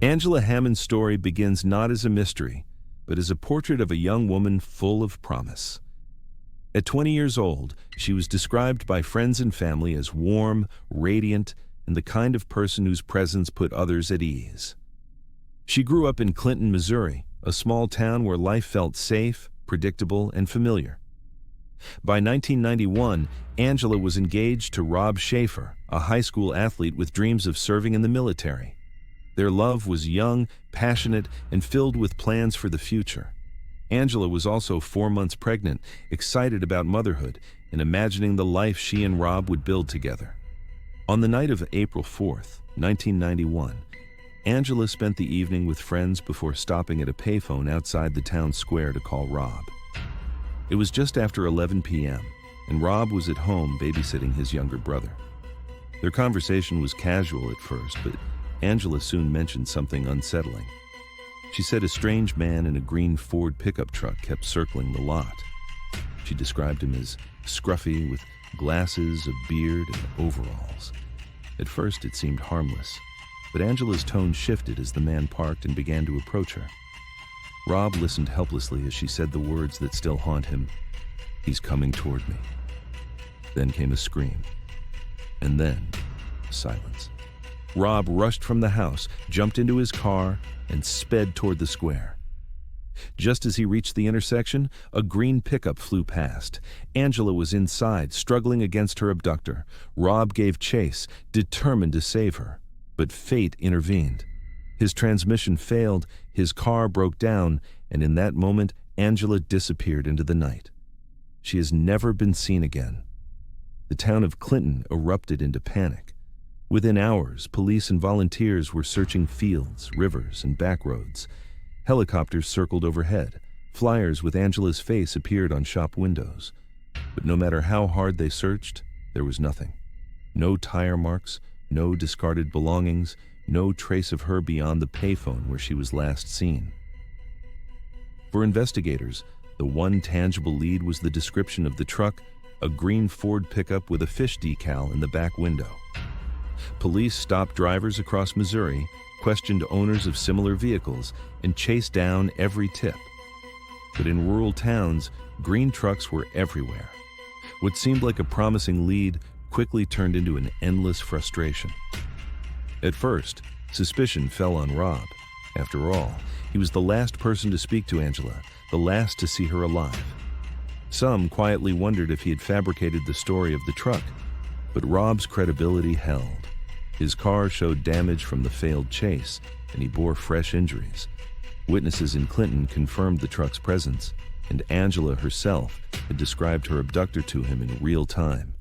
Angela Hammond's story begins not as a mystery, but as a portrait of a young woman full of promise. At 20 years old, she was described by friends and family as warm, radiant, and the kind of person whose presence put others at ease. She grew up in Clinton, Missouri, a small town where life felt safe, predictable, and familiar. By 1991, Angela was engaged to Rob Shafer, a high school athlete with dreams of serving in the military. Their love was young, passionate, and filled with plans for the future. Angela was also 4 months pregnant, excited about motherhood, and imagining the life she and Rob would build together. On the night of April 4th, 1991, Angela spent the evening with friends before stopping at a payphone outside the town square to call Rob. It was just after 11 p.m., and Rob was at home babysitting his younger brother. Their conversation was casual at first, but Angela soon mentioned something unsettling. She said a strange man in a green Ford pickup truck kept circling the lot. She described him as scruffy with glasses, a beard, and overalls. At first it seemed harmless, but Angela's tone shifted as the man parked and began to approach her. Rob listened helplessly as she said the words that still haunt him. "He's coming toward me." Then came a scream, and then silence. Rob rushed from the house, jumped into his car, and sped toward the square. Just as he reached the intersection, a green pickup flew past. Angela was inside, struggling against her abductor. Rob gave chase, determined to save her. But fate intervened. His transmission failed, his car broke down, and in that moment, Angela disappeared into the night. She has never been seen again. The town of Clinton erupted into panic. Within hours, police and volunteers were searching fields, rivers, and back roads. Helicopters circled overhead. Flyers with Angela's face appeared on shop windows. But no matter how hard they searched, there was nothing. No tire marks, no discarded belongings, no trace of her beyond the payphone where she was last seen. For investigators, the one tangible lead was the description of the truck, a green Ford pickup with a fish decal in the back window. Police stopped drivers across Missouri, questioned owners of similar vehicles, and chased down every tip. But in rural towns, green trucks were everywhere. What seemed like a promising lead quickly turned into an endless frustration. At first, suspicion fell on Rob. After all, he was the last person to speak to Angela, the last to see her alive. Some quietly wondered if he had fabricated the story of the truck, but Rob's credibility held. His car showed damage from the failed chase, and he bore fresh injuries. Witnesses in Clinton confirmed the truck's presence, and Angela herself had described her abductor to him in real time.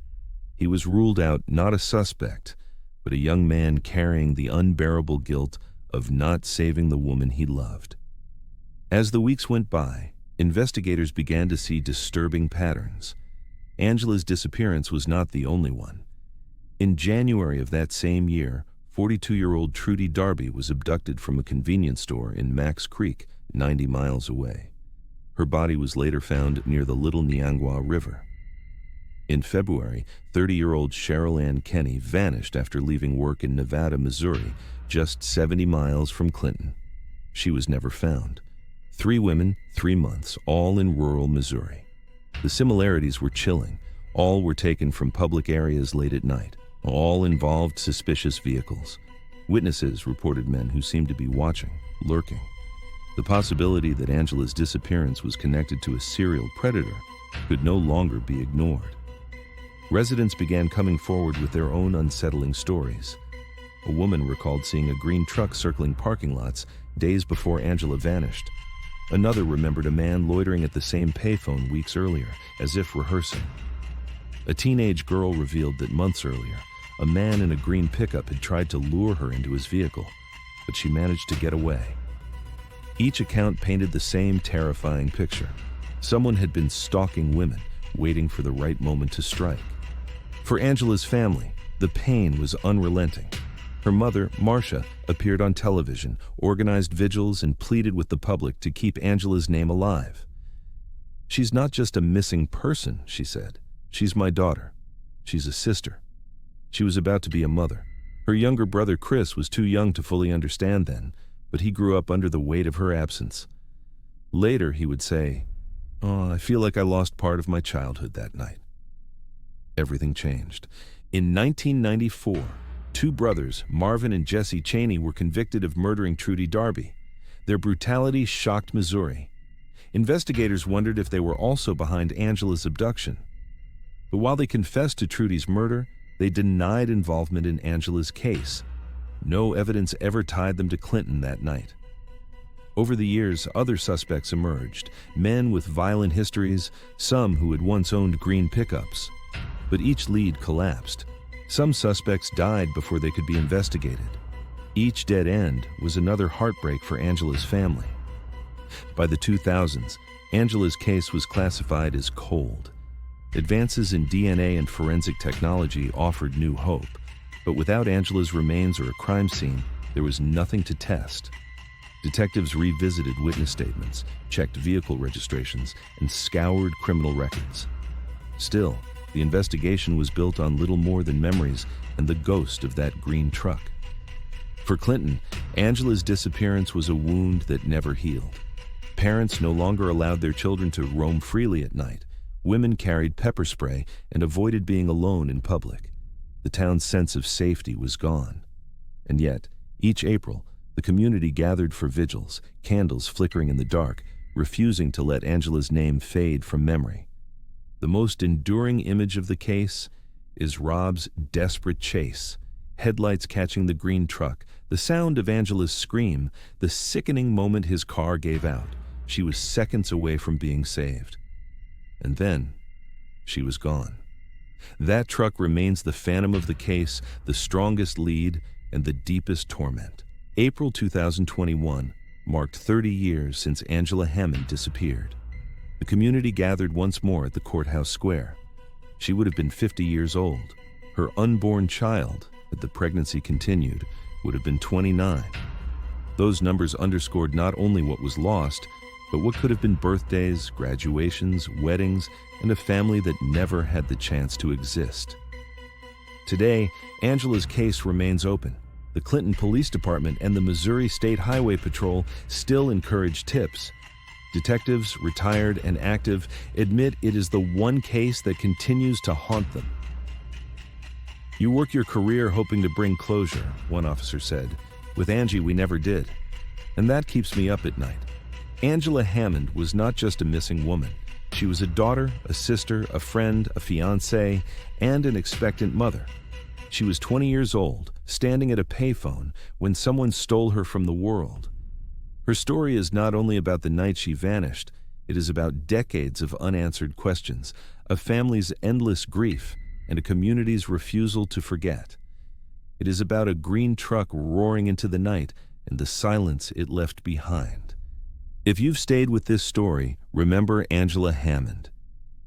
He was ruled out not a suspect, but a young man carrying the unbearable guilt of not saving the woman he loved. As the weeks went by, investigators began to see disturbing patterns. Angela's disappearance was not the only one. In January of that same year, 42-year-old Trudy Darby was abducted from a convenience store in Max Creek, 90 miles away. Her body was later found near the Little Niangua River. In February, 30-year-old Cheryl Kenney vanished after leaving work in Nevada, Missouri, just 70 miles from Clinton. She was never found. 3 women, 3 months, all in rural Missouri. The similarities were chilling. All were taken from public areas late at night. All involved suspicious vehicles. Witnesses reported men who seemed to be watching, lurking. The possibility that Angela's disappearance was connected to a serial predator could no longer be ignored. Residents began coming forward with their own unsettling stories. A woman recalled seeing a green truck circling parking lots days before Angela vanished. Another remembered a man loitering at the same payphone weeks earlier, as if rehearsing. A teenage girl revealed that months earlier, a man in a green pickup had tried to lure her into his vehicle, but she managed to get away. Each account painted the same terrifying picture. Someone had been stalking women, waiting for the right moment to strike. For Angela's family, the pain was unrelenting. Her mother, Marcia, appeared on television, organized vigils, and pleaded with the public to keep Angela's name alive. "She's not just a missing person," she said. "She's my daughter. She's a sister." She was about to be a mother. Her younger brother, Chris, was too young to fully understand then, but he grew up under the weight of her absence. Later, he would say, "Oh, I feel like I lost part of my childhood that night." Everything changed. In 1994, two brothers, Marvin and Jesse Cheney, were convicted of murdering Trudy Darby. Their brutality shocked Missouri. Investigators wondered if they were also behind Angela's abduction. But while they confessed to Trudy's murder, they denied involvement in Angela's case. No evidence ever tied them to Clinton that night. Over the years, other suspects emerged, men with violent histories, some who had once owned green pickups. But each lead collapsed. Some suspects died before they could be investigated. Each dead end was another heartbreak for Angela's family. By the 2000s, Angela's case was classified as cold. Advances in DNA and forensic technology offered new hope, but without Angela's remains or a crime scene, there was nothing to test. Detectives revisited witness statements, checked vehicle registrations, and scoured criminal records. Still, the investigation was built on little more than memories and the ghost of that green truck. For Clinton, Angela's disappearance was a wound that never healed. Parents no longer allowed their children to roam freely at night. Women carried pepper spray and avoided being alone in public. The town's sense of safety was gone. And yet, each April, the community gathered for vigils, candles flickering in the dark, refusing to let Angela's name fade from memory. The most enduring image of the case is Rob's desperate chase, headlights catching the green truck, the sound of Angela's scream, the sickening moment his car gave out. She was seconds away from being saved. And then, she was gone. That truck remains the phantom of the case, the strongest lead, and the deepest torment. April 2021 marked 30 years since Angela Hammond disappeared. The community gathered once more at the courthouse square. She would have been 50 years old. Her unborn child, had the pregnancy continued, would have been 29. Those numbers underscored not only what was lost, but what could have been birthdays, graduations, weddings, and a family that never had the chance to exist. Today, Angela's case remains open. The Clinton Police Department and the Missouri State Highway Patrol still encourage tips. Detectives, retired and active, admit it is the one case that continues to haunt them. "You work your career hoping to bring closure," one officer said. "With Angie, we never did. And that keeps me up at night." Angela Hammond was not just a missing woman. She was a daughter, a sister, a friend, a fiancé, and an expectant mother. She was 20 years old, standing at a payphone, when someone stole her from the world. Her story is not only about the night she vanished, it is about decades of unanswered questions, a family's endless grief, and a community's refusal to forget. It is about a green truck roaring into the night and the silence it left behind. If you've stayed with this story, remember Angela Hammond.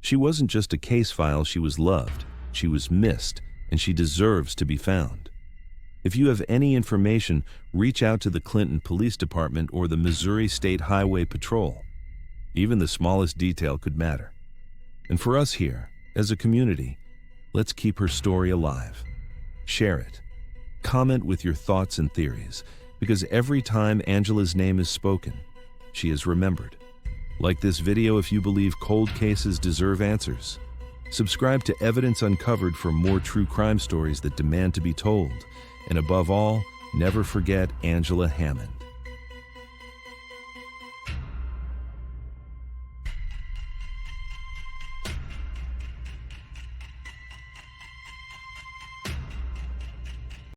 She wasn't just a case file, she was loved, she was missed, and she deserves to be found. If you have any information, reach out to the Clinton Police Department or the Missouri State Highway Patrol. Even the smallest detail could matter. And for us here, as a community, let's keep her story alive. Share it. Comment with your thoughts and theories, because every time Angela's name is spoken, she is remembered. Like this video if you believe cold cases deserve answers. Subscribe to Evidence Uncovered for more true crime stories that demand to be told. And above all, never forget Angela Hammond.